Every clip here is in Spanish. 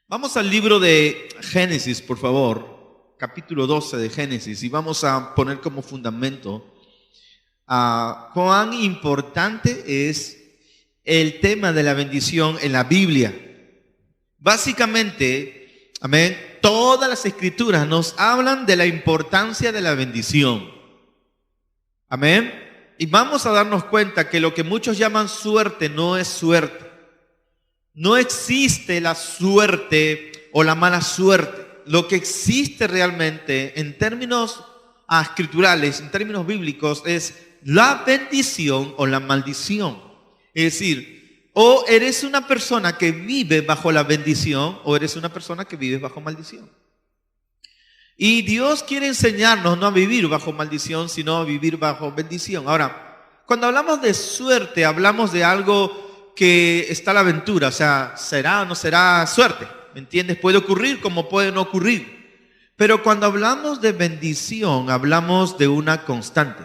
Vamos al libro de Génesis, por favor, capítulo 12 de Génesis, y vamos a poner como fundamento cuán importante es el tema de la bendición en la Biblia. Básicamente, amén, todas las escrituras nos hablan de la importancia de la bendición. Amén. Y vamos a darnos cuenta que lo que muchos llaman suerte no es suerte. No existe la suerte o la mala suerte. Lo que existe realmente en términos escriturales, en términos bíblicos, es la bendición o la maldición. Es decir, o eres una persona que vive bajo la bendición o eres una persona que vive bajo maldición. Y Dios quiere enseñarnos no a vivir bajo maldición, sino a vivir bajo bendición. Ahora, cuando hablamos de suerte, hablamos de algo que está a la aventura, o sea, será o no será suerte, ¿me entiendes? Puede ocurrir como puede no ocurrir. Pero cuando hablamos de bendición, hablamos de una constante,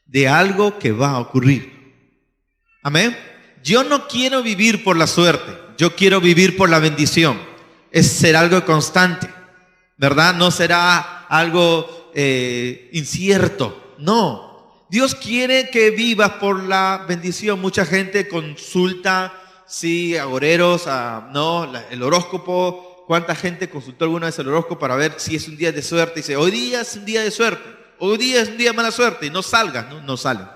de algo que va a ocurrir. Amén. Yo no quiero vivir por la suerte, yo quiero vivir por la bendición. Es ser algo constante, ¿verdad? No será algo incierto, no. Dios quiere que vivas por la bendición. Mucha gente consulta, sí, agoreros, el horóscopo. ¿Cuánta gente consultó alguna vez el horóscopo para ver si es un día de suerte? Y dice, hoy día es un día de suerte, hoy día es un día de mala suerte. Y no salgas, no salen.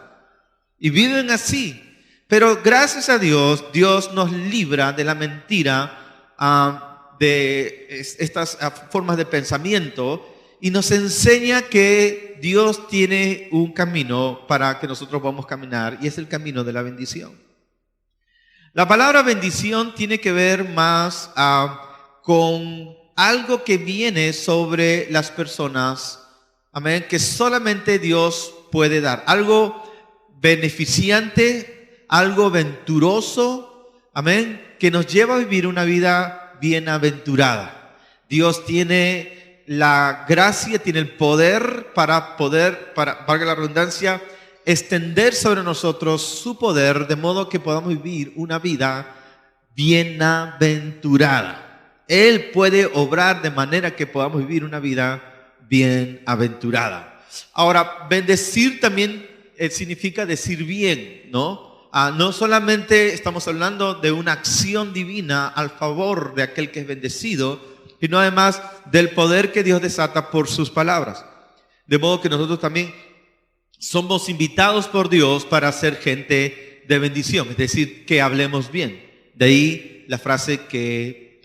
Y viven así. Pero gracias a Dios, Dios nos libra de la mentira, de estas formas de pensamiento, y nos enseña que Dios tiene un camino para que nosotros podamos caminar, y es el camino de la bendición. La palabra bendición tiene que ver más con algo que viene sobre las personas, amén, que solamente Dios puede dar. Algo beneficiante, algo venturoso, amén, que nos lleva a vivir una vida bienaventurada. Dios tiene la gracia, tiene el poder para valga la redundancia, extender sobre nosotros su poder de modo que podamos vivir una vida bienaventurada. Él puede obrar de manera que podamos vivir una vida bienaventurada. Ahora, bendecir también significa decir bien, ¿no? No solamente estamos hablando de una acción divina al favor de aquel que es bendecido, sino además del poder que Dios desata por sus palabras. De modo que nosotros también somos invitados por Dios para ser gente de bendición, es decir, que hablemos bien. De ahí la frase que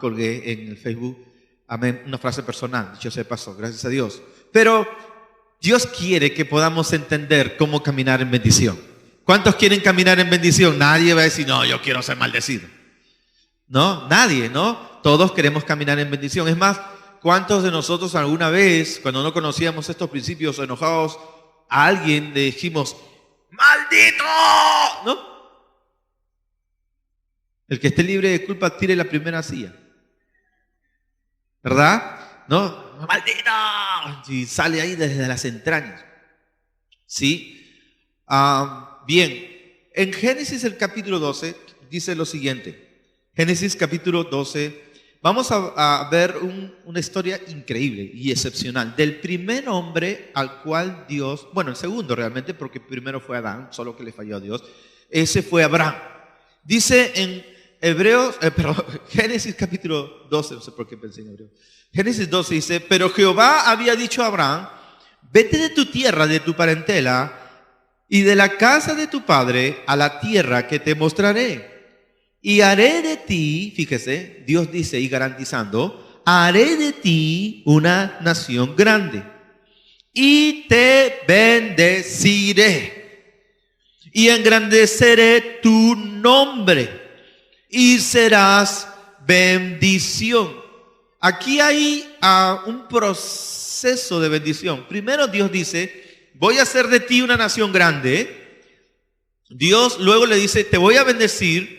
colgué en el Facebook, amén, una frase personal, dicho sea de paso, gracias a Dios. Pero Dios quiere que podamos entender cómo caminar en bendición. ¿Cuántos quieren caminar en bendición? Nadie va a decir, no, yo quiero ser maldecido. No, nadie, ¿no? Todos queremos caminar en bendición. Es más, ¿cuántos de nosotros alguna vez, cuando no conocíamos estos principios, enojados a alguien, le dijimos, ¡maldito! ¿No? El que esté libre de culpa tire la primera silla. ¿Verdad? ¿No? ¡Maldito! Y sale ahí desde las entrañas. ¿Sí? Bien, en Génesis el capítulo 12 dice lo siguiente. Génesis capítulo 12, vamos a ver una historia increíble y excepcional del primer hombre al cual Dios, bueno, el segundo realmente, porque primero fue Adán, solo que le falló a Dios, ese fue Abraham. Dice en Génesis capítulo 12, no sé por qué pensé en hebreo. Génesis 12 dice, pero Jehová había dicho a Abraham, vete de tu tierra, de tu parentela, y de la casa de tu padre a la tierra que te mostraré. Y haré de ti, fíjese, Dios dice y garantizando, haré de ti una nación grande y te bendeciré y engrandeceré tu nombre y serás bendición. Aquí hay un proceso de bendición. Primero Dios dice, voy a hacer de ti una nación grande. Dios luego le dice, te voy a bendecir.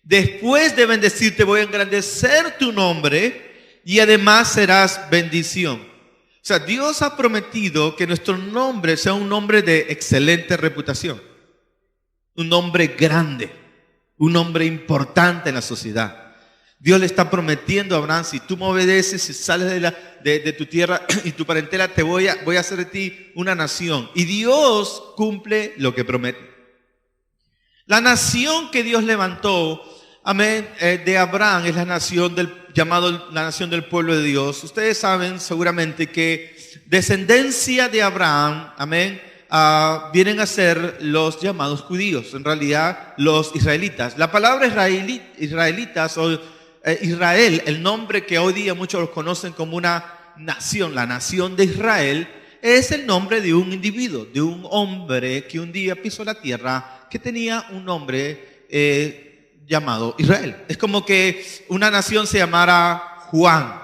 Después de bendecirte voy a engrandecer tu nombre y además serás bendición. O sea, Dios ha prometido que nuestro nombre sea un nombre de excelente reputación. Un nombre grande, un nombre importante en la sociedad. Dios le está prometiendo a Abraham, si tú me obedeces, si sales de tu tierra y tu parentela, voy a hacer de ti una nación. Y Dios cumple lo que promete. La nación que Dios levantó, amén, de Abraham es la nación la nación del pueblo de Dios. Ustedes saben seguramente que descendencia de Abraham, amén, vienen a ser los llamados judíos, en realidad los israelitas. La palabra israelitas o Israel, el nombre que hoy día muchos los conocen como una nación, la nación de Israel, es el nombre de un individuo, de un hombre que un día pisó la tierra, que tenía un nombre llamado Israel. Es como que una nación se llamara Juan,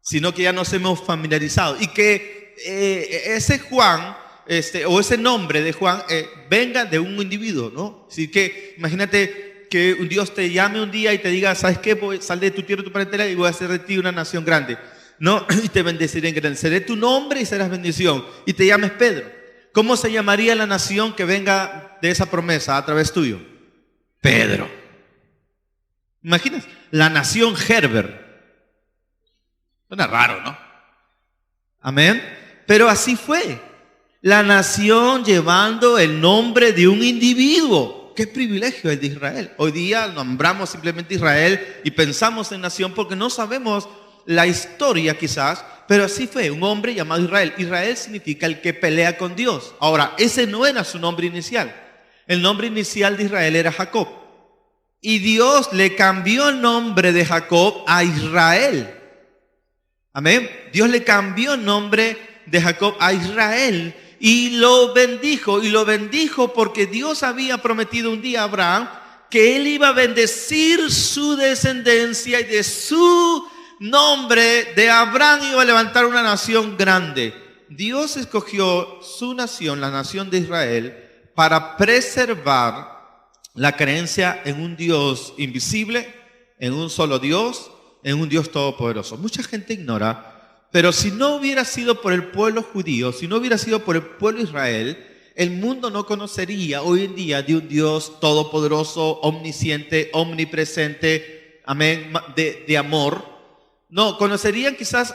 sino que ya nos hemos familiarizado. Y que ese Juan, o ese nombre de Juan, venga de un individuo, ¿no? Así que imagínate que un Dios te llame un día y te diga, ¿sabes qué? Sal de tu tierra, tu parentela y voy a hacer de ti una nación grande, ¿no? Y te bendeciré en grande. Seré tu nombre y serás bendición. Y te llames Pedro. ¿Cómo se llamaría la nación que venga de esa promesa a través tuyo? Pedro. ¿Imaginas? La nación Herbert. Suena raro, ¿no? Amén. Pero así fue. La nación llevando el nombre de un individuo. Qué privilegio el de Israel. Hoy día nombramos simplemente Israel y pensamos en nación porque no sabemos la historia quizás, pero así fue, un hombre llamado Israel. Israel significa el que pelea con Dios. Ahora, ese no era su nombre inicial. El nombre inicial de Israel era Jacob. Y Dios le cambió el nombre de Jacob a Israel. Amén. Dios le cambió el nombre de Jacob a Israel y lo bendijo porque Dios había prometido un día a Abraham que él iba a bendecir su descendencia y de su nombre de Abraham iba a levantar una nación grande. Dios escogió su nación, la nación de Israel, para preservar la creencia en un Dios invisible, en un solo Dios, en un Dios todopoderoso. Mucha gente ignora. Pero si no hubiera sido por el pueblo judío, si no hubiera sido por el pueblo de Israel, el mundo no conocería hoy en día de un Dios todopoderoso, omnisciente, omnipresente, amén, de amor. No, conocerían quizás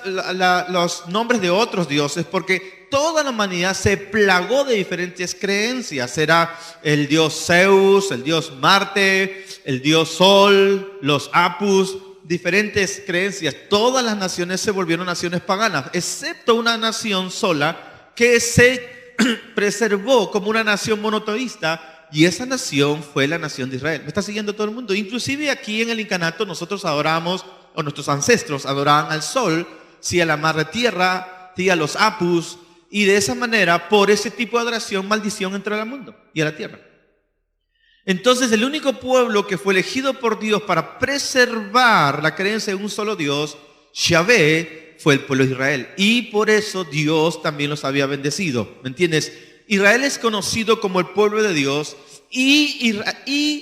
los nombres de otros dioses porque toda la humanidad se plagó de diferentes creencias. Era el dios Zeus, el dios Marte, el dios Sol, los Apus, diferentes creencias. Todas las naciones se volvieron naciones paganas, excepto una nación sola que se preservó como una nación monoteísta, y esa nación fue la nación de Israel. ¿Me está siguiendo todo el mundo? Inclusive aquí en el incanato nosotros adoramos, o nuestros ancestros adoraban al sol, sí, a la madre tierra, sí, a los Apus, y de esa manera, por ese tipo de adoración, maldición entró al mundo y a la tierra. Entonces el único pueblo que fue elegido por Dios para preservar la creencia en un solo Dios, Yahvé, fue el pueblo de Israel. Y por eso Dios también los había bendecido. ¿Me entiendes? Israel es conocido como el pueblo de Dios y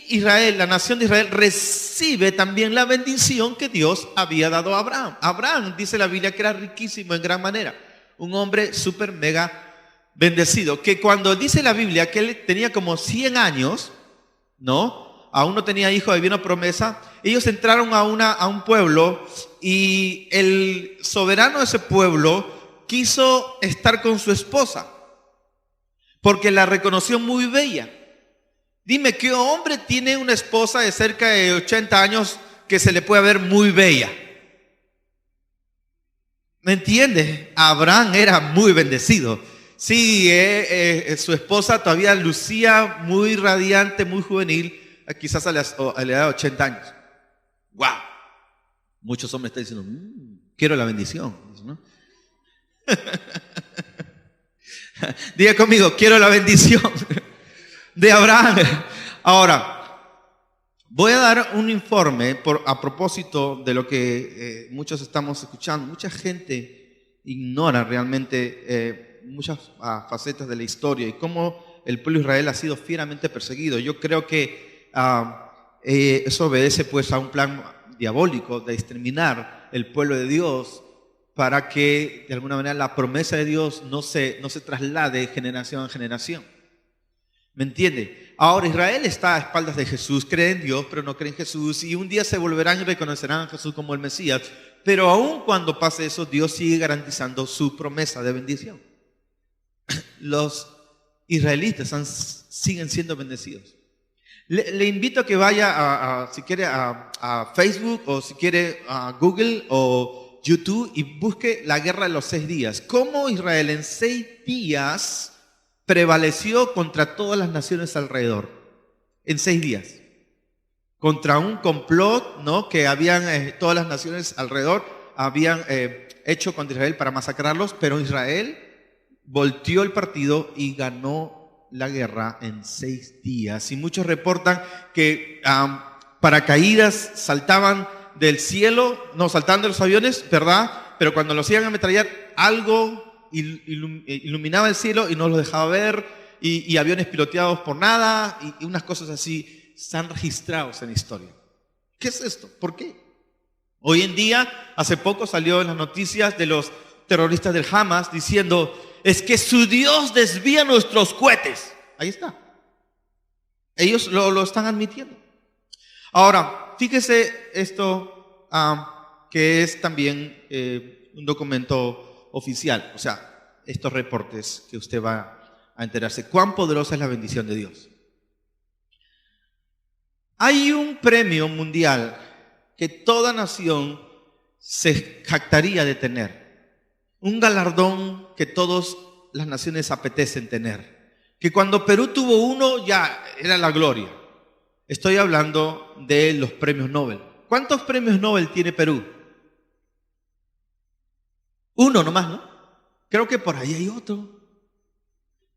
Israel, la nación de Israel, recibe también la bendición que Dios había dado a Abraham. Abraham, dice la Biblia, que era riquísimo en gran manera. Un hombre súper mega bendecido. Que cuando dice la Biblia que él tenía como 100 años... ¿no? Aún no tenía hijo, había una promesa. Ellos entraron a un pueblo y el soberano de ese pueblo quiso estar con su esposa porque la reconoció muy bella. Dime, ¿qué hombre tiene una esposa de cerca de 80 años que se le puede ver muy bella? ¿Me entiendes? Abraham era muy bendecido. Sí, su esposa todavía lucía muy radiante, muy juvenil, quizás a la edad de 80 años. ¡Wow! Muchos hombres están diciendo, quiero la bendición, ¿no? Diga conmigo, quiero la bendición de Abraham. Ahora, voy a dar un informe a propósito de lo que muchos estamos escuchando. Mucha gente ignora realmente muchas facetas de la historia y cómo el pueblo de Israel ha sido fieramente perseguido. Yo creo que eso obedece pues a un plan diabólico de exterminar el pueblo de Dios para que de alguna manera la promesa de Dios no se traslade de generación en generación. ¿Me entiende? Ahora Israel está a espaldas de Jesús, cree en Dios, pero no cree en Jesús, y un día se volverán y reconocerán a Jesús como el Mesías. Pero aun cuando pase eso, Dios sigue garantizando su promesa de bendición. Los israelitas siguen siendo bendecidos. Le invito a que vaya si quiere a Facebook, o si quiere a Google o YouTube, y busque la guerra de los 6 días. Cómo Israel en 6 días prevaleció contra todas las naciones alrededor. En 6 días. Contra un complot, ¿no?, que habían todas las naciones alrededor habían hecho contra Israel para masacrarlos, pero Israel volteó el partido y ganó la guerra en 6 días. Y muchos reportan que paracaídas saltaban del cielo, no, saltaban de los aviones, ¿verdad? Pero cuando los iban a ametrallar, algo iluminaba el cielo y no los dejaba ver, y aviones piloteados por nada, y unas cosas así están registrados en la historia. ¿Qué es esto? ¿Por qué? Hoy en día, hace poco salió en las noticias de los terroristas del Hamas diciendo, es que su Dios desvía nuestros cohetes. Ahí está. Ellos lo están admitiendo. Ahora, fíjese esto, que es también un documento oficial, o sea, estos reportes que usted va a enterarse. ¿Cuán poderosa es la bendición de Dios? Hay un premio mundial que toda nación se jactaría de tener, un galardón que todas las naciones apetecen tener, que cuando Perú tuvo uno ya era la gloria. Estoy hablando de los premios Nobel. ¿Cuántos premios Nobel tiene Perú? Uno nomás, ¿no? Creo que por ahí hay otro.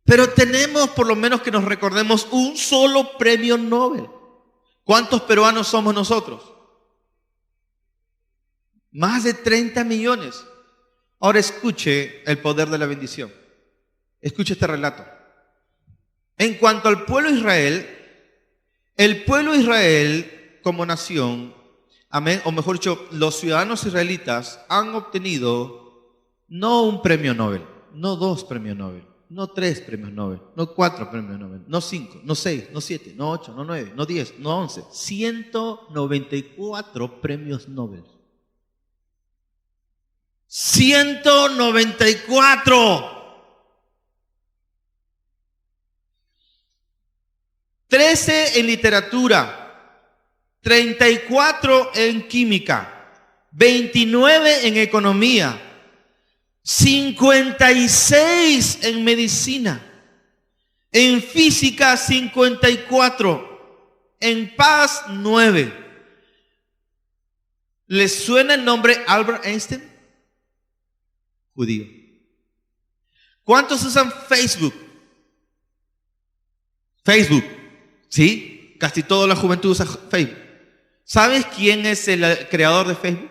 Pero tenemos, por lo menos que nos recordemos, un solo premio Nobel. ¿Cuántos peruanos somos nosotros? Más de 30 millones. Ahora escuche el poder de la bendición. Escuche este relato. En cuanto al pueblo de Israel, el pueblo de Israel como nación, amén, o mejor dicho, los ciudadanos israelitas han obtenido no un premio Nobel, no 2 premios Nobel, no 3 premios Nobel, no 4 premios Nobel, no 5, no 6, no 7, no 8, no 9, no 10, no 11, 194 premios Nobel. 194. 13 en literatura, 34 en química, 29 en economía, 56 en medicina, en física 54, en paz 9. ¿Les suena el nombre Albert Einstein? Judío. ¿Cuántos usan Facebook? Facebook, ¿sí? Casi toda la juventud usa Facebook. ¿Sabes quién es el creador de Facebook?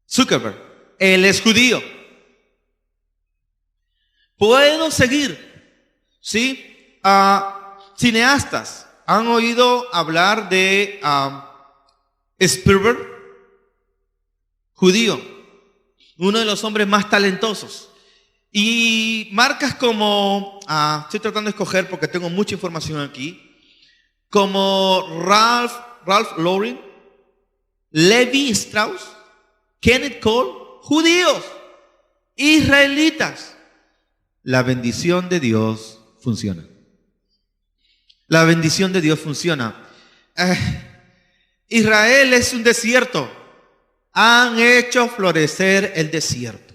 Zuckerberg. Él es judío. Puedo seguir, ¿sí? Cineastas. ¿Han oído hablar de Spielberg? Judío. Uno de los hombres más talentosos. Y marcas como, estoy tratando de escoger porque tengo mucha información aquí, como Ralph Lauren, Levi Strauss, Kenneth Cole, judíos, israelitas. La bendición de Dios funciona. La bendición de Dios funciona. Israel es un desierto. Han hecho florecer el desierto.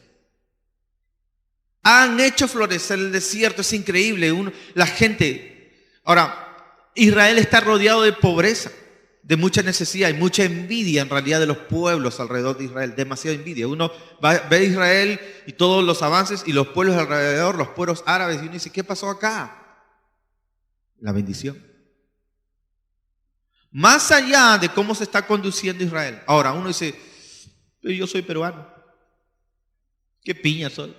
Han hecho florecer el desierto. Es increíble. La gente. Ahora, Israel está rodeado de pobreza, de mucha necesidad y mucha envidia en realidad de los pueblos alrededor de Israel. Demasiada envidia. Uno ve a Israel y todos los avances y los pueblos alrededor, los pueblos árabes, y uno dice, ¿qué pasó acá? La bendición. Más allá de cómo se está conduciendo Israel. Ahora, uno dice, yo soy peruano. ¿Qué piña soy?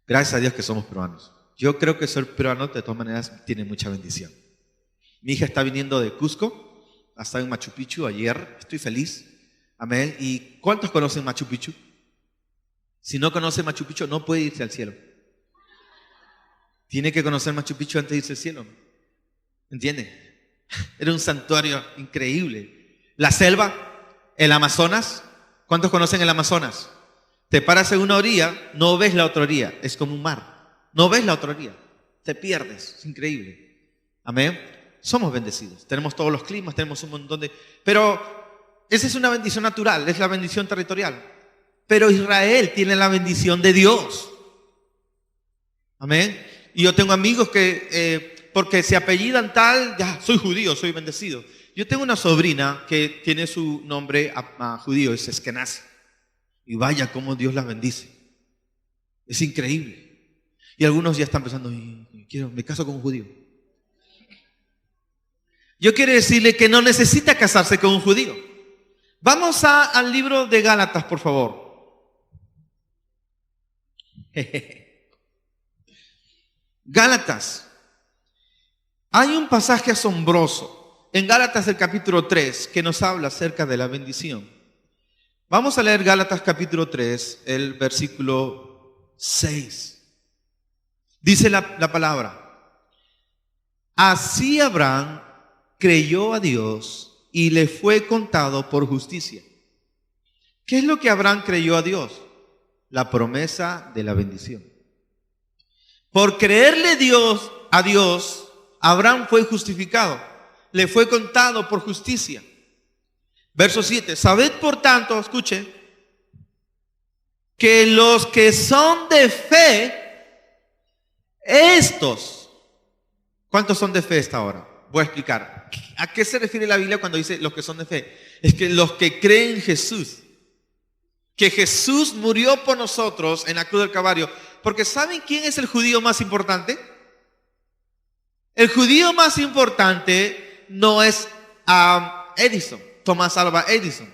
Gracias a Dios que somos peruanos. Yo creo que ser peruano de todas maneras tiene mucha bendición. Mi hija está viniendo de Cusco, ha estado en Machu Picchu ayer, estoy feliz. Amén. ¿Y cuántos conocen Machu Picchu? Si no conoce Machu Picchu, no puede irse al cielo. Tiene que conocer Machu Picchu antes de irse al cielo. ¿Entiendes? Era un santuario increíble. La selva, el Amazonas. ¿Cuántos conocen el Amazonas? Te paras en una orilla, no ves la otra orilla. Es como un mar. No ves la otra orilla. Te pierdes. Es increíble. Amén. Somos bendecidos. Tenemos todos los climas, tenemos un montón de... Pero esa es una bendición natural, es la bendición territorial. Pero Israel tiene la bendición de Dios. Amén. Y yo tengo amigos que, porque se apellidan tal, ya, soy judío, soy bendecido. Yo tengo una sobrina que tiene su nombre judío, es Eskenazi. Y vaya cómo Dios la bendice. Es increíble. Y algunos ya están pensando, me caso con un judío. Yo quiero decirle que no necesita casarse con un judío. Vamos al libro de Gálatas, por favor. Gálatas. Hay un pasaje asombroso en Gálatas del capítulo 3 que nos habla acerca de la bendición. Vamos a leer Gálatas capítulo 3, el versículo 6. Dice la palabra: así Abraham creyó a Dios y le fue contado por justicia. ¿Qué es lo que Abraham creyó a Dios? La promesa de la bendición. Por creerle a Dios, Abraham fue justificado, le fue contado por justicia. Verso 7, sabed por tanto, escuchen, que los que son de fe, estos, ¿cuántos son de fe hasta ahora? Voy a explicar. ¿A qué se refiere la Biblia cuando dice los que son de fe? Es que los que creen en Jesús, que Jesús murió por nosotros en la cruz del Calvario. Porque ¿saben quién es el judío más importante? El judío más importante no es Edison, Thomas Alva Edison,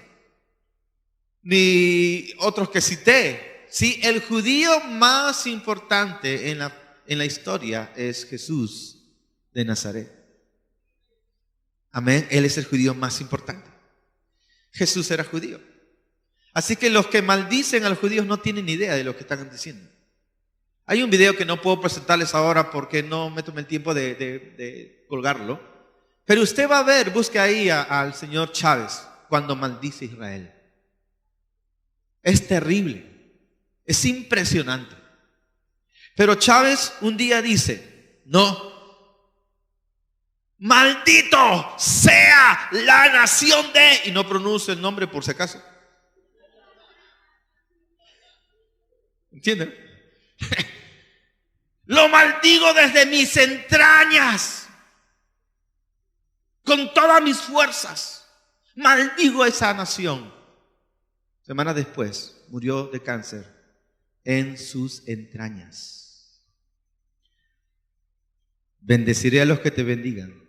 ni otros que cité. Sí, el judío más importante en la historia es Jesús de Nazaret. Amén. Él es el judío más importante. Jesús era judío. Así que los que maldicen a los judíos no tienen ni idea de lo que están diciendo. Hay un video que no puedo presentarles ahora porque no me tomé el tiempo de colgarlo. Pero usted va a ver, busque ahí al señor Chávez cuando maldice a Israel. Es terrible. Es impresionante. Pero Chávez un día dice, no, maldito sea la nación de... Y no pronuncia el nombre por si acaso. ¿Entienden? Lo maldigo desde mis entrañas, con todas mis fuerzas. Maldigo a esa nación. Semanas después murió de cáncer en sus entrañas. Bendeciré a los que te bendigan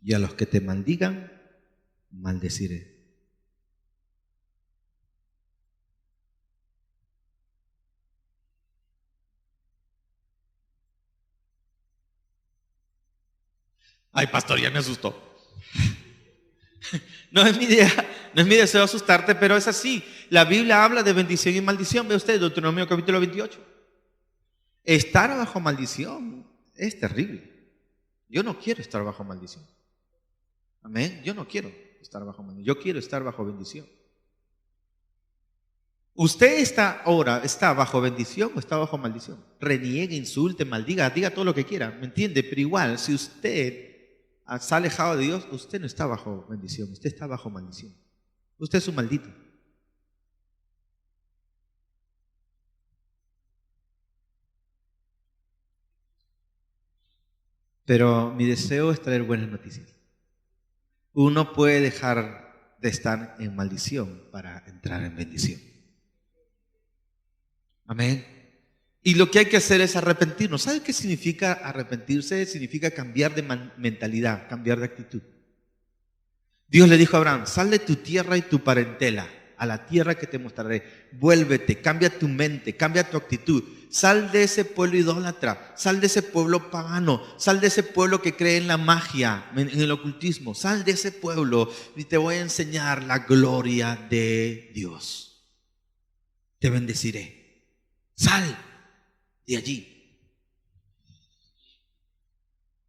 y a los que te maldigan, maldeciré. Ay, pastor, ya me asustó. No es mi idea, no es mi deseo asustarte, pero es así. La Biblia habla de bendición y maldición. Ve usted, Deuteronomio capítulo 28. Estar bajo maldición es terrible. Yo no quiero estar bajo maldición. Amén. Yo no quiero estar bajo maldición. Yo quiero estar bajo bendición. ¿Usted está bajo bendición o está bajo maldición? Reniegue, insulte, maldiga, diga todo lo que quiera, ¿me entiende? Pero igual, si usted está alejado de Dios, usted no está bajo bendición, usted está bajo maldición. Usted es un maldito. Pero mi deseo es traer buenas noticias. Uno puede dejar de estar en maldición para entrar en bendición. Amén. Y lo que hay que hacer es arrepentirnos. ¿Sabe qué significa arrepentirse? Significa cambiar de mentalidad, cambiar de actitud. Dios le dijo a Abraham, sal de tu tierra y tu parentela, a la tierra que te mostraré. Vuélvete, cambia tu mente, cambia tu actitud. Sal de ese pueblo idólatra, sal de ese pueblo pagano, sal de ese pueblo que cree en la magia, en el ocultismo. Sal de ese pueblo y te voy a enseñar la gloria de Dios. Te bendeciré. Sal de allí.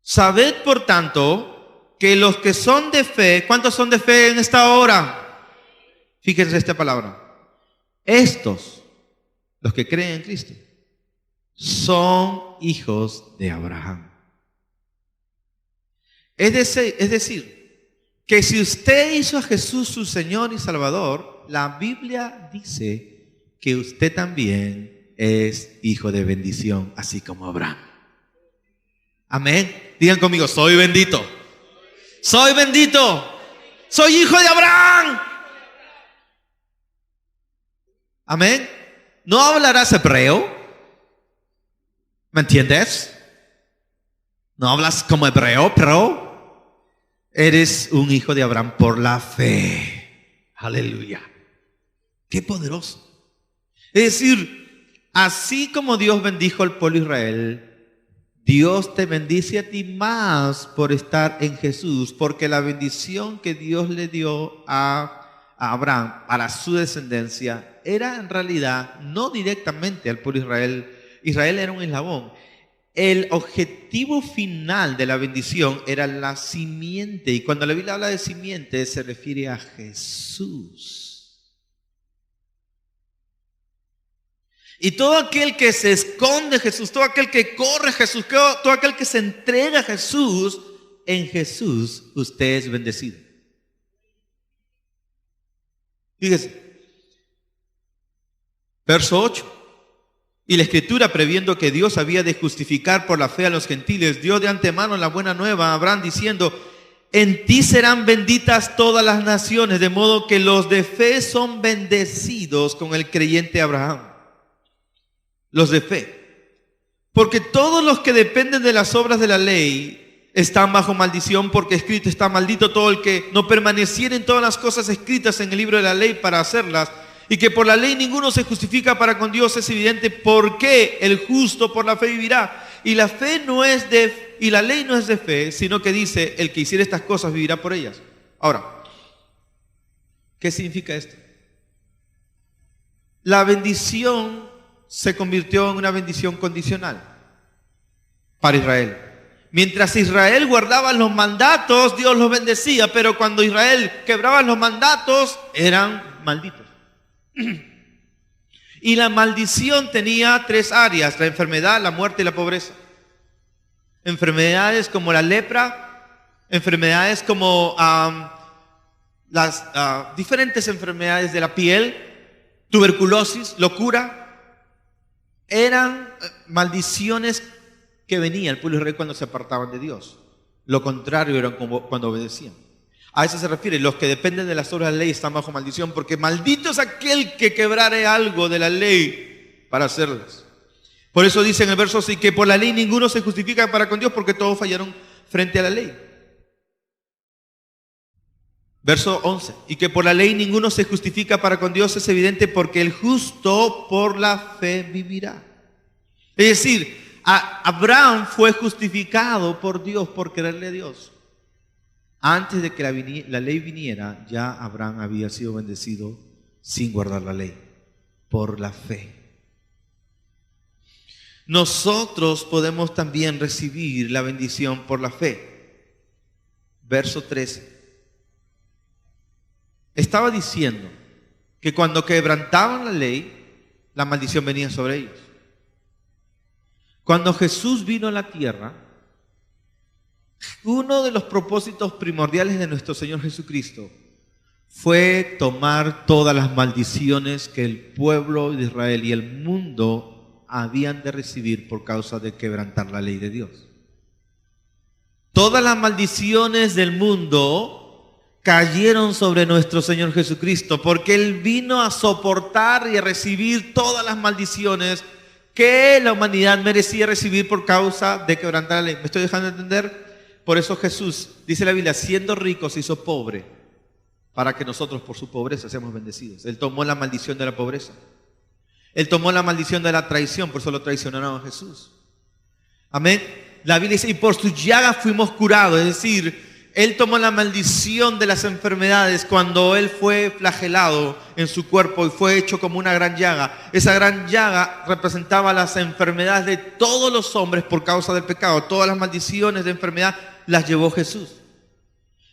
Sabed, por tanto, que los que son de fe, ¿cuántos son de fe en esta hora? Fíjense esta palabra. Estos, los que creen en Cristo, son hijos de Abraham. Es decir, que si usted hizo a Jesús su Señor y Salvador, la Biblia dice que usted también es hijo de bendición, así como Abraham. Amén. Digan conmigo, soy bendito. Soy bendito. Soy hijo de Abraham. Amén. ¿No hablarás hebreo? ¿Me entiendes? No hablas como hebreo, pero eres un hijo de Abraham por la fe. Aleluya. Qué poderoso. Es decir, así como Dios bendijo al pueblo de Israel, Dios te bendice a ti más por estar en Jesús, porque la bendición que Dios le dio a Abraham para su descendencia era en realidad no directamente al pueblo de Israel. Israel era un eslabón. El objetivo final de la bendición era la simiente, y cuando la Biblia habla de simiente se refiere a Jesús. Y todo aquel que se esconde a Jesús, todo aquel que corre a Jesús, todo aquel que se entrega a Jesús, en Jesús usted es bendecido. Fíjese, verso 8. Y la Escritura, previendo que Dios había de justificar por la fe a los gentiles, dio de antemano la buena nueva a Abraham, diciendo: en ti serán benditas todas las naciones, de modo que los de fe son bendecidos con el creyente Abraham. Los de fe. Porque todos los que dependen de las obras de la ley están bajo maldición, porque escrito está: maldito todo el que no permaneciera en todas las cosas escritas en el libro de la ley para hacerlas. Y que por la ley ninguno se justifica para con Dios es evidente, porque el justo por la fe vivirá. Y la ley no es de fe, sino que dice: el que hiciera estas cosas vivirá por ellas. Ahora, ¿qué significa esto? La bendición se convirtió en una bendición condicional para Israel. Mientras Israel guardaba los mandatos, Dios los bendecía, pero cuando Israel quebraba los mandatos, eran malditos. Y la maldición tenía tres áreas: la enfermedad, la muerte y la pobreza. Enfermedades como la lepra, enfermedades como las diferentes enfermedades de la piel, tuberculosis, locura. Eran maldiciones que venía el pueblo de Israel cuando se apartaban de Dios. Lo contrario era como cuando obedecían. A eso se refiere: los que dependen de las obras de la ley están bajo maldición, porque maldito es aquel que quebrare algo de la ley para hacerlas. Por eso dice en el verso 6 que por la ley ninguno se justifica para con Dios, porque todos fallaron frente a la ley. Verso 11, y que por la ley ninguno se justifica para con Dios es evidente, porque el justo por la fe vivirá. Es decir, Abraham fue justificado por Dios por creerle a Dios. Antes de que la ley viniera, ya Abraham había sido bendecido sin guardar la ley, por la fe. Nosotros podemos también recibir la bendición por la fe. Verso 13. Estaba diciendo que cuando quebrantaban la ley, la maldición venía sobre ellos. Cuando Jesús vino a la tierra, uno de los propósitos primordiales de nuestro Señor Jesucristo fue tomar todas las maldiciones que el pueblo de Israel y el mundo habían de recibir por causa de quebrantar la ley de Dios. Todas las maldiciones del mundo cayeron sobre nuestro Señor Jesucristo, porque Él vino a soportar y a recibir todas las maldiciones que la humanidad merecía recibir por causa de quebrantar la ley. ¿Me estoy dejando entender? Por eso Jesús, dice la Biblia, siendo rico se hizo pobre, para que nosotros por su pobreza seamos bendecidos. Él tomó la maldición de la pobreza. Él tomó la maldición de la traición, por eso lo traicionaron a Jesús. Amén. La Biblia dice: y por sus llagas fuimos curados. Es decir, Él tomó la maldición de las enfermedades cuando Él fue flagelado en su cuerpo y fue hecho como una gran llaga. Esa gran llaga representaba las enfermedades de todos los hombres por causa del pecado. Todas las maldiciones de enfermedad las llevó Jesús.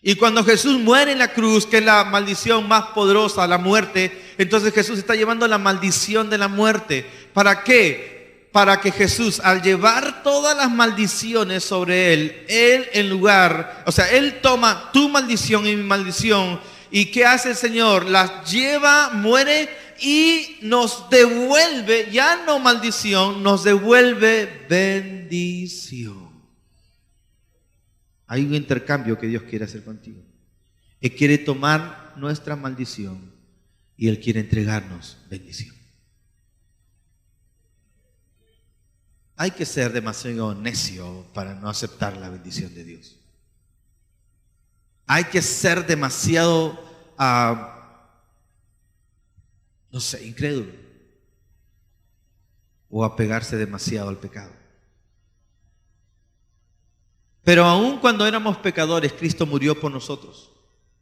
Y cuando Jesús muere en la cruz, que es la maldición más poderosa, la muerte, entonces Jesús está llevando la maldición de la muerte. ¿Para qué? Para que Jesús, al llevar todas las maldiciones sobre Él Él toma tu maldición y mi maldición, ¿y qué hace el Señor? Las lleva, muere y nos devuelve, ya no maldición, nos devuelve bendición. Hay un intercambio que Dios quiere hacer contigo. Él quiere tomar nuestra maldición y Él quiere entregarnos bendición. Hay que ser demasiado necio para no aceptar la bendición de Dios. Hay que ser demasiado, incrédulo. O apegarse demasiado al pecado. Pero aun cuando éramos pecadores, Cristo murió por nosotros.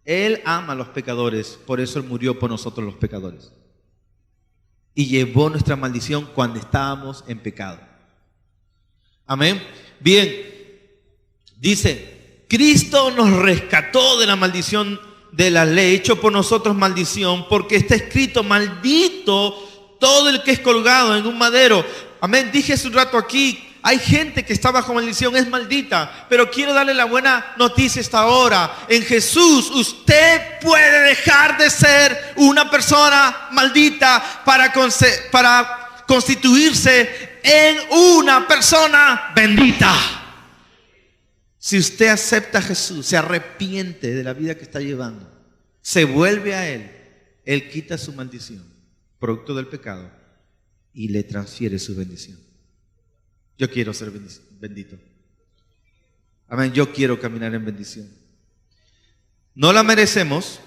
Él ama a los pecadores, por eso Él murió por nosotros los pecadores. Y llevó nuestra maldición cuando estábamos en pecado. Amén. Bien, dice, Cristo nos rescató de la maldición de la ley, hecho por nosotros maldición, porque está escrito, maldito todo el que es colgado en un madero. Amén. Dije hace un rato aquí, hay gente que está bajo maldición, es maldita, pero quiero darle la buena noticia esta hora. En Jesús usted puede dejar de ser una persona maldita para constituirse en una persona bendita. Si usted acepta a Jesús, se arrepiente de la vida que está llevando, se vuelve a Él, Él quita su maldición, producto del pecado, y le transfiere su bendición. Yo quiero ser bendito. Amén. Yo quiero caminar en bendición. No la merecemos,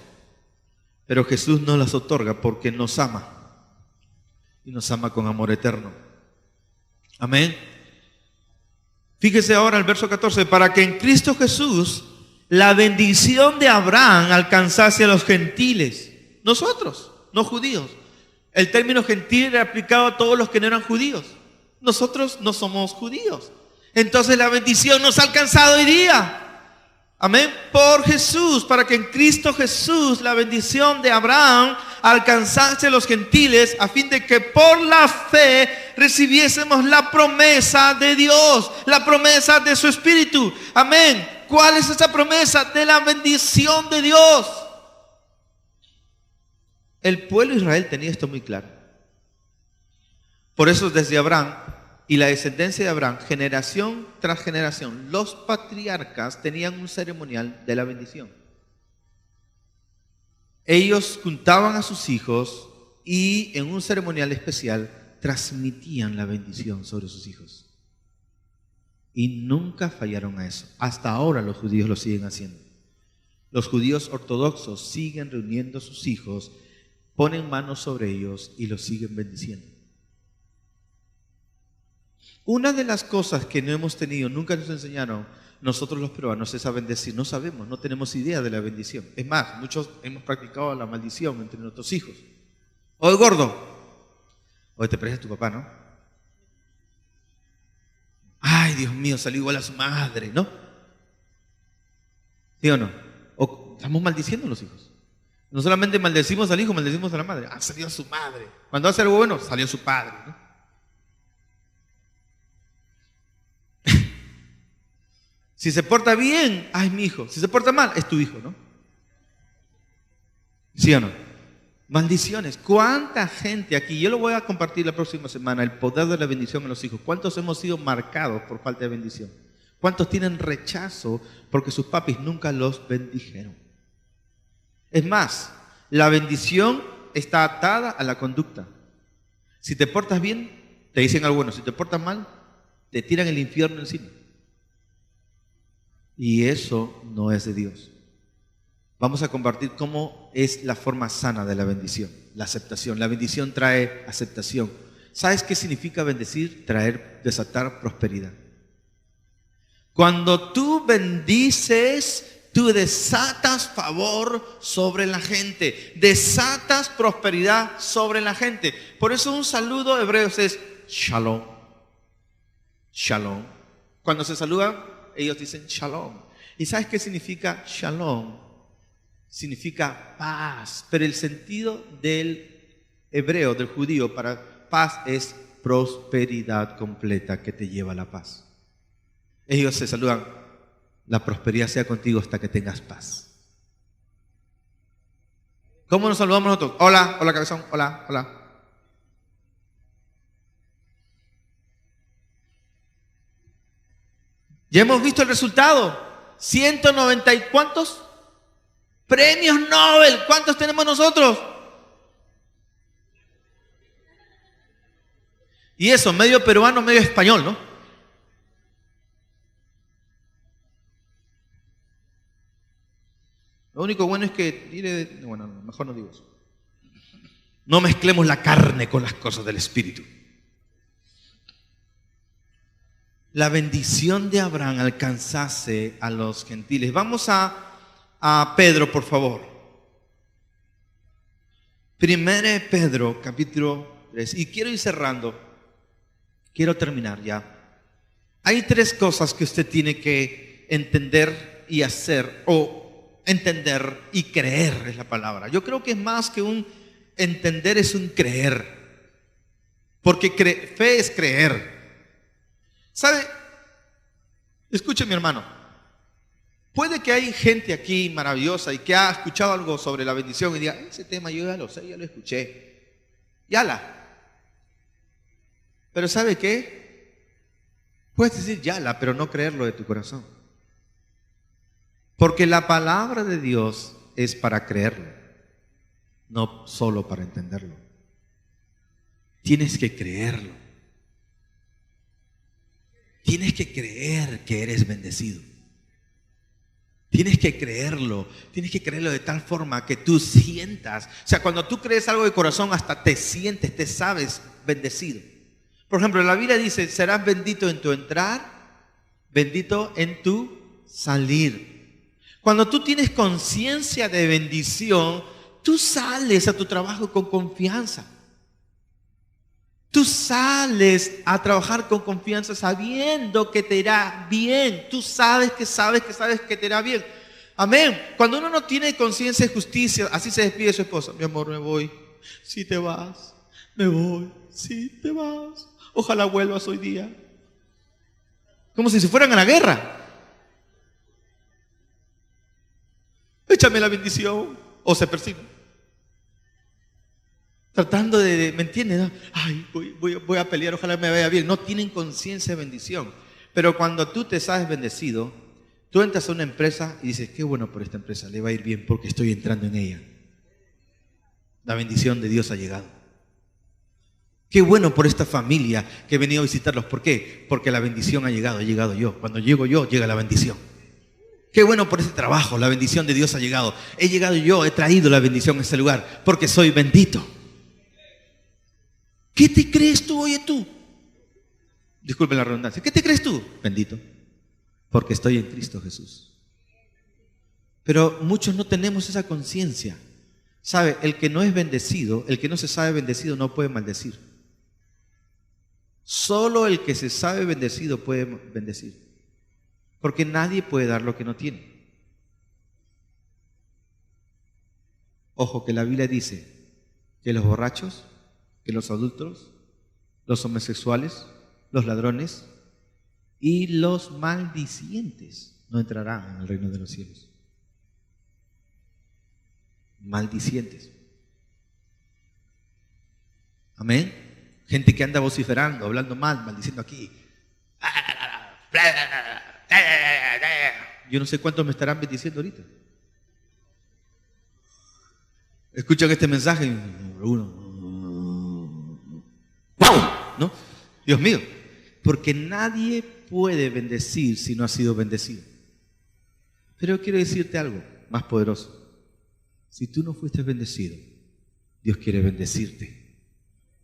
pero Jesús nos las otorga porque nos ama. Y nos ama con amor eterno. Amén. Fíjese ahora el verso 14. Para que en Cristo Jesús la bendición de Abraham alcanzase a los gentiles. Nosotros, no judíos. El término gentil era aplicado a todos los que no eran judíos. Nosotros no somos judíos. Entonces la bendición nos ha alcanzado hoy día. Amén. Por Jesús, para que en Cristo Jesús la bendición de Abraham alcanzase a los gentiles, a fin de que por la fe recibiésemos la promesa de Dios, la promesa de su Espíritu. Amén. ¿Cuál es esa promesa? De la bendición de Dios. El pueblo de Israel tenía esto muy claro. Por eso desde Abraham y la descendencia de Abraham, generación tras generación, los patriarcas tenían un ceremonial de la bendición. Ellos juntaban a sus hijos y en un ceremonial especial transmitían la bendición sobre sus hijos. Y nunca fallaron a eso. Hasta ahora los judíos lo siguen haciendo. Los judíos ortodoxos siguen reuniendo a sus hijos, ponen manos sobre ellos y los siguen bendiciendo. Una de las cosas que no hemos tenido, nunca nos enseñaron nosotros los peruanos, es a bendecir. No sabemos, no tenemos idea de la bendición. Es más, muchos hemos practicado la maldición entre nuestros hijos. Oye, gordo, hoy te pareces a tu papá, ¿no? Ay, Dios mío, salió igual a su madre, ¿no? ¿Sí o no? O estamos maldiciendo a los hijos. No solamente maldecimos al hijo, maldecimos a la madre. Ah, salió a su madre. Cuando hace algo bueno, salió a su padre, ¿no? Si se porta bien, es mi hijo. Si se porta mal, es tu hijo, ¿no? ¿Sí o no? Maldiciones. ¿Cuánta gente aquí? Yo lo voy a compartir la próxima semana, el poder de la bendición en los hijos. ¿Cuántos hemos sido marcados por falta de bendición? ¿Cuántos tienen rechazo porque sus papis nunca los bendijeron? Es más, la bendición está atada a la conducta. Si te portas bien, te dicen algo bueno. Si te portas mal, te tiran el infierno encima. Y eso no es de Dios. Vamos a compartir cómo es la forma sana de la bendición, la aceptación. La bendición trae aceptación. ¿Sabes qué significa bendecir? Traer, desatar prosperidad. Cuando tú bendices, Tú desatas favor sobre la gente, desatas prosperidad sobre la gente. Por eso un saludo hebreo es shalom. Shalom. Cuando se saludan, ellos dicen shalom. ¿Y sabes qué significa shalom? Significa paz. Pero el sentido del hebreo, del judío, para paz es prosperidad completa que te lleva a la paz. Ellos se saludan: la prosperidad sea contigo hasta que tengas paz. ¿Cómo nos saludamos nosotros? Hola, hola cabezón, hola, hola. Ya hemos visto el resultado. 190 y ¿cuántos? Premios Nobel. ¿Cuántos tenemos nosotros? Y eso, medio peruano, medio español, ¿no? Lo único bueno es que, bueno, mejor no digo eso. No mezclemos la carne con las cosas del Espíritu. La bendición de Abraham alcanzase a los gentiles. Vamos a Pedro, por favor. 1 Pedro, capítulo 3. Y quiero ir cerrando. Quiero terminar ya. Hay 3 cosas que usted tiene que entender y hacer, o entender y creer es la palabra. Yo creo que es más que un entender, es un creer. Porque fe es creer. ¿Sabe? Escuche, mi hermano. Puede que hay gente aquí maravillosa y que ha escuchado algo sobre la bendición y diga: ese tema yo ya lo sé, ya lo escuché. Pero ¿sabe qué? Puedes decir yala, pero no creerlo de tu corazón. Porque la palabra de Dios es para creerlo, no solo para entenderlo. Tienes que creerlo. Tienes que creer que eres bendecido. Tienes que creerlo de tal forma que tú sientas. O sea, cuando tú crees algo de corazón, hasta te sientes, te sabes bendecido. Por ejemplo, la Biblia dice: serás bendito en tu entrar, bendito en tu salir. Cuando tú tienes conciencia de bendición, tú sales a tu trabajo con confianza. Tú sales a trabajar con confianza sabiendo que te irá bien. Tú sabes que te irá bien. Amén. Cuando uno no tiene conciencia de justicia, así se despide de su esposa: mi amor, me voy. Si te vas, me voy. Si te vas, ojalá vuelvas hoy día. Como si se fueran a la guerra. Échame la bendición. O se persiguen. Tratando de, ¿me entiendes? ¿No? Ay, voy a pelear, ojalá me vaya bien. No tienen conciencia de bendición. Pero cuando tú te sabes bendecido, tú entras a una empresa y dices: qué bueno por esta empresa, le va a ir bien porque estoy entrando en ella. La bendición de Dios ha llegado. Qué bueno por esta familia que he venido a visitarlos. ¿Por qué? Porque la bendición ha llegado, he llegado yo. Cuando llego yo, llega la bendición. Qué bueno por este trabajo, la bendición de Dios ha llegado. He llegado yo, he traído la bendición a este lugar porque soy bendito. ¿Qué te crees tú, oye tú? Disculpen la redundancia. ¿Qué te crees tú? Bendito. Porque estoy en Cristo Jesús. Pero muchos no tenemos esa conciencia. ¿Sabe? El que no es bendecido, el que no se sabe bendecido no puede maldecir. Solo el que se sabe bendecido puede bendecir. Porque nadie puede dar lo que no tiene. Ojo, que la Biblia dice que los borrachos, que los adúlteros, los homosexuales, los ladrones y los maldicientes no entrarán en el reino de los cielos. Maldicientes. Amén. Gente que anda vociferando, hablando mal, maldiciendo aquí. Yo no sé cuántos me estarán bendiciendo ahorita. Escuchan este mensaje y uno, ¿no? Dios mío, porque nadie puede bendecir si no ha sido bendecido. Pero quiero decirte algo más poderoso. Si tú no fuiste bendecido, Dios quiere bendecirte,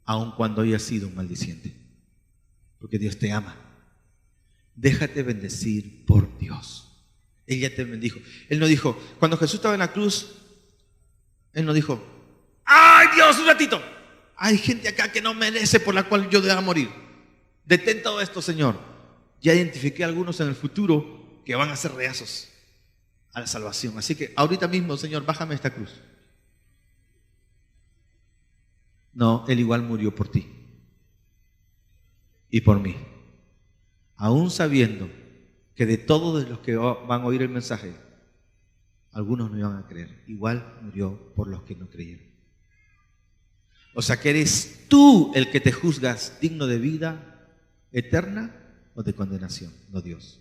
aun cuando hayas sido un maldiciente, porque Dios te ama. Déjate bendecir por Dios. Él ya te bendijo. Él no dijo, cuando Jesús estaba en la cruz, Él no dijo, ¡ay Dios, un ratito! Hay gente acá que no merece por la cual yo deba morir. Detén todo esto, Señor. Ya identifiqué a algunos en el futuro que van a ser reazos a la salvación. Así que ahorita mismo, Señor, bájame esta cruz. No, Él igual murió por ti y por mí. Aún sabiendo que de todos los que van a oír el mensaje, algunos no iban a creer. Igual murió por los que no creyeron. O sea que eres tú el que te juzgas digno de vida eterna o de condenación, no Dios.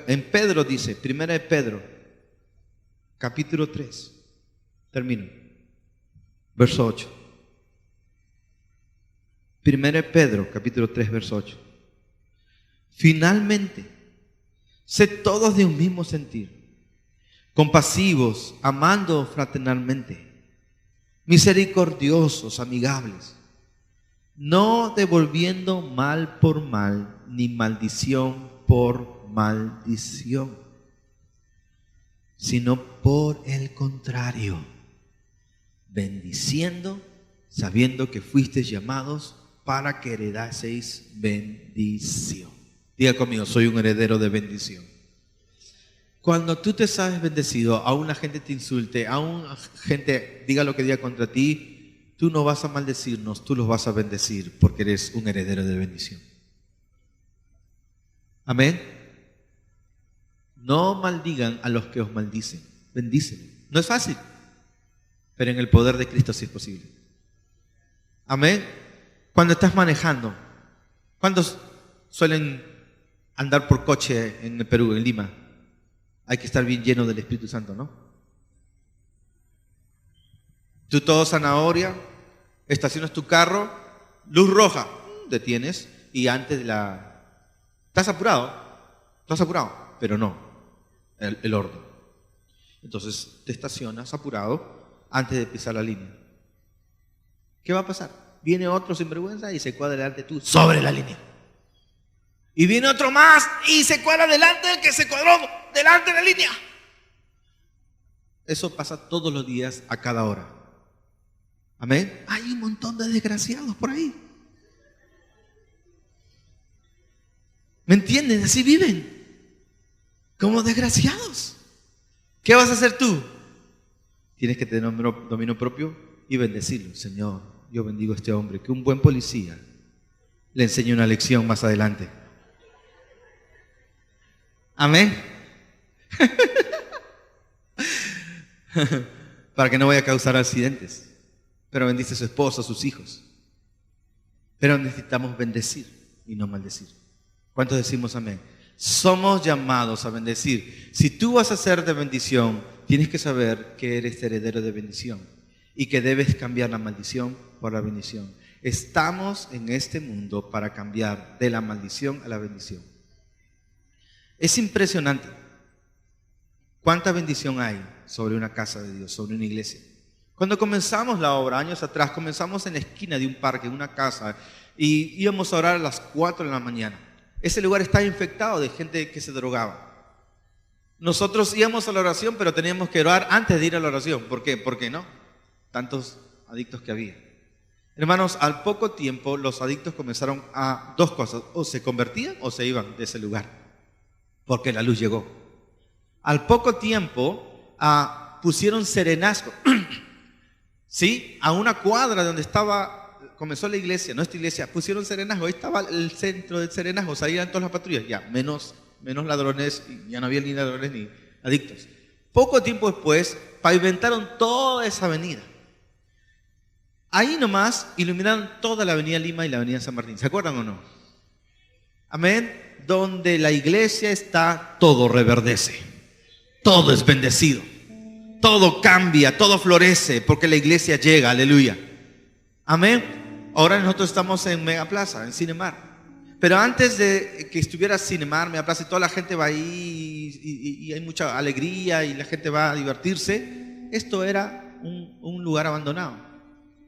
En Pedro dice, primera de Pedro, capítulo 3, termino, verso 8. Primera de Pedro, capítulo 3, verso 8. Finalmente, sed todos de un mismo sentir, compasivos, amando fraternalmente, misericordiosos, amigables, no devolviendo mal por mal, ni maldición por maldición, sino por el contrario, bendiciendo, sabiendo que fuisteis llamados para que heredaseis bendición. Diga conmigo, soy un heredero de bendición. Cuando tú te sabes bendecido, aún la gente te insulte, aún la gente diga lo que diga contra ti, tú no vas a maldecirnos, tú los vas a bendecir porque eres un heredero de bendición. Amén. No maldigan a los que os maldicen, bendícen. No es fácil, pero en el poder de Cristo sí es posible. Amén. Cuando estás manejando, ¿cuántos suelen andar por coche en el Perú, en Lima? Hay que estar bien lleno del Espíritu Santo, ¿no? Tú todo zanahoria, estacionas tu carro, luz roja, detienes y antes de la... ¿Estás apurado? Pero no, el orden. Entonces te estacionas apurado antes de pisar la línea. ¿Qué va a pasar? Viene otro sinvergüenza y se cuadra delante de tú sobre la línea. Y viene otro más y se cuadra delante del que se cuadró delante de la línea. Eso pasa todos los días, a cada hora. Amén. Hay un montón de desgraciados por ahí. ¿Me entienden? Así viven. Como desgraciados. ¿Qué vas a hacer tú? Tienes que tener dominio propio y bendecirlo. Señor, yo bendigo a este hombre, que un buen policía le enseñe una lección más adelante. Amén. Para que no vaya a causar accidentes. Pero bendice a su esposo, a sus hijos. Pero necesitamos bendecir y no maldecir. ¿Cuántos decimos amén? Somos llamados a bendecir. Si tú vas a ser de bendición, tienes que saber que eres heredero de bendición y que debes cambiar la maldición por la bendición. Estamos en este mundo para cambiar de la maldición a la bendición. Es impresionante cuánta bendición hay sobre una casa de Dios, sobre una iglesia. Cuando comenzamos la obra, años atrás, comenzamos en la esquina de un parque, en una casa, y íbamos a orar a las 4 de la mañana. Ese lugar estaba infectado de gente que se drogaba. Nosotros íbamos a la oración, pero teníamos que orar antes de ir a la oración. ¿Por qué? ¿Por qué no? Tantos adictos que había. Hermanos, al poco tiempo los adictos comenzaron a dos cosas: o se convertían o se iban de ese lugar, porque la luz llegó. Al poco tiempo pusieron serenazgo, ¿sí? A una cuadra donde comenzó la iglesia, nuestra iglesia, pusieron serenazgo. Ahí estaba el centro del serenazgo, salían todas las patrullas, ya, menos ladrones, ya no había ni ladrones ni adictos. Poco tiempo después, pavimentaron toda esa avenida. Ahí nomás iluminaron toda la avenida Lima y la avenida San Martín. ¿Se acuerdan o no? Amén. Donde la iglesia está, todo reverdece. Todo es bendecido. Todo cambia, todo florece, porque la iglesia llega. Aleluya. Amén. Ahora nosotros estamos en Mega Plaza, en Cinemar. Pero antes de que estuviera Cinemar, Mega Plaza, y toda la gente va ahí y hay mucha alegría y la gente va a divertirse, esto era un lugar abandonado,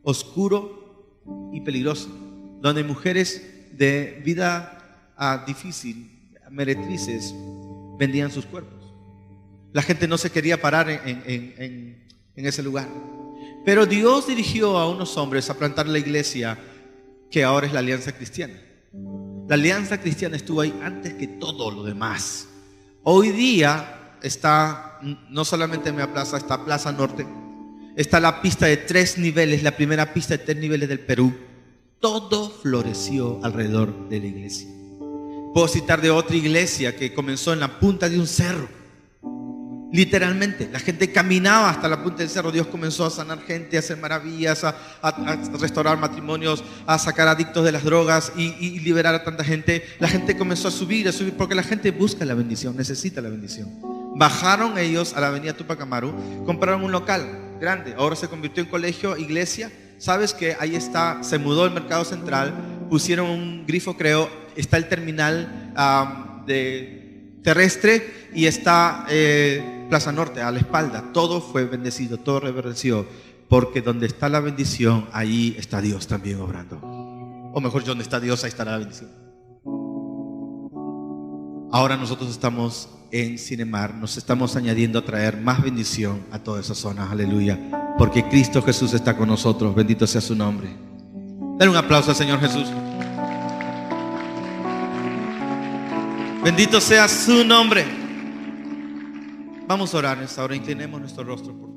oscuro, y peligroso, donde mujeres de vida difícil, meretrices, vendían sus cuerpos. La gente no se quería parar en ese lugar. Pero Dios dirigió a unos hombres a plantar la iglesia que ahora es la Alianza Cristiana. La Alianza Cristiana estuvo ahí antes que todo lo demás. Hoy día está, no solamente en mi plaza, está Plaza Norte, está la pista de 3 niveles, la primera pista de 3 niveles del Perú. Todo floreció alrededor de la iglesia. Puedo citar de otra iglesia que comenzó en la punta de un cerro. Literalmente, la gente caminaba hasta la punta del cerro. Dios comenzó a sanar gente, a hacer maravillas, a restaurar matrimonios, a sacar adictos de las drogas y liberar a tanta gente. La gente comenzó a subir, porque la gente busca la bendición, necesita la bendición. Bajaron ellos a la avenida Tupac Amaru, compraron un local grande, ahora se convirtió en colegio, iglesia. Sabes que ahí está, se mudó el mercado central, pusieron un grifo, creo, está el terminal terrestre y está Plaza Norte a la espalda. Todo fue bendecido, todo reverdeció, porque donde está la bendición, ahí está Dios también obrando. O mejor, donde está Dios, ahí estará la bendición. Ahora nosotros estamos en Cinemar, nos estamos añadiendo a traer más bendición a toda esa zona, aleluya, porque Cristo Jesús está con nosotros, bendito sea su nombre. Dale un aplauso al Señor Jesús. Bendito sea su nombre. Vamos a orar en esta hora, inclinemos nuestro rostro, por favor.